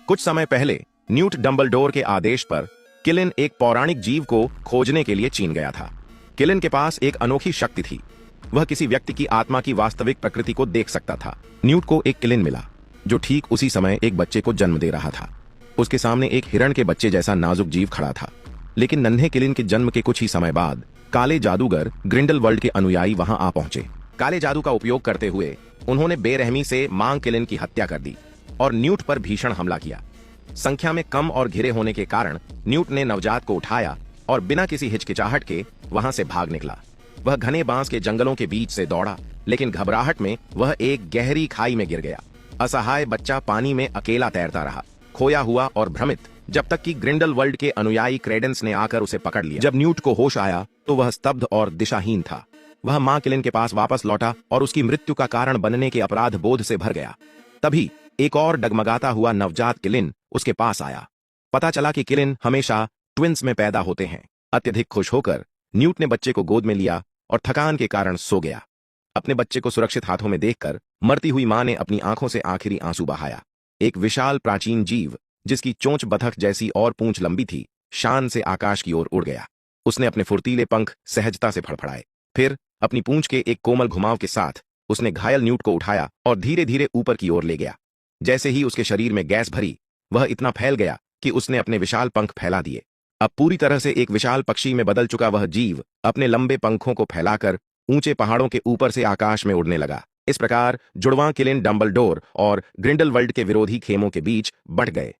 कुछ समय पहले न्यूट डंबलडोर के आदेश पर किलिन एक पौराणिक जीव को खोजने के लिए चीन गया था। किलिन के पास एक अनोखी शक्ति थी। वह किसी व्यक्ति की आत्मा की वास्तविक प्रकृति को देख सकता था। न्यूट को एक किलिन मिला जो ठीक उसी समय एक बच्चे को जन्म दे रहा था। उसके सामने एक हिरण के बच्चे जैसा नाजुक जीव खड़ा था। लेकिन नन्हे किलिन के जन्म के कुछ ही समय बाद काले जादूगर ग्रिंडलवल्ड के अनुयायी वहां आ पहुंचे। काले जादू का उपयोग करते हुए उन्होंने बेरहमी से मां किलिन की हत्या कर दी और न्यूट पर भीषण हमला किया। संख्या में कम और घिरे होने के कारण न्यूट ने नवजात को उठाया और बिना किसी हिचकिचाहट के वहां से भाग निकला। वह घने बांस के जंगलों के बीच से दौड़ा, लेकिन घबराहट में वह एक गहरी खाई में गिर गया। असहाय बच्चा पानी में अकेला तैरता रहा, खोया हुआ और भ्रमित, जब तक कि ग्रिंडलवल्ड के अनुयायी क्रेडेंस ने आकर उसे पकड़ लिया। जब न्यूट को होश आया तो वह स्तब्ध और दिशाहीन था। वह मां किलिन के पास वापस लौटा और उसकी मृत्यु का कारण बनने के अपराध बोध से भर गया। तभी एक और डगमगाता हुआ नवजात किलिन उसके पास आया। पता चला कि किलिन हमेशा ट्विंस में पैदा होते हैं। अत्यधिक खुश होकर न्यूट ने बच्चे को गोद में लिया और थकान के कारण सो गया। अपने बच्चे को सुरक्षित हाथों में देखकर मरती हुई मां ने अपनी आंखों से आखिरी आंसू बहाया। एक विशाल प्राचीन जीव जिसकी चोंच बतख जैसी और पूंछ लंबी थी, शान से आकाश की ओर उड़ गया। उसने अपने फुर्तीले पंख सहजता से फड़फड़ाए। फिर अपनी पूंछ के एक कोमल घुमाव के साथ उसने घायल न्यूट को उठाया और धीरे धीरे ऊपर की ओर ले गया। जैसे ही उसके शरीर में गैस भरी, वह इतना फैल गया कि उसने अपने विशाल पंख फैला दिए। अब पूरी तरह से एक विशाल पक्षी में बदल चुका वह जीव अपने लंबे पंखों को फैलाकर ऊंचे पहाड़ों के ऊपर से आकाश में उड़ने लगा। इस प्रकार जुड़वां किलिन डंबलडोर और ग्रिंडलवल्ड के विरोधी खेमों के बीच बढ़ गए।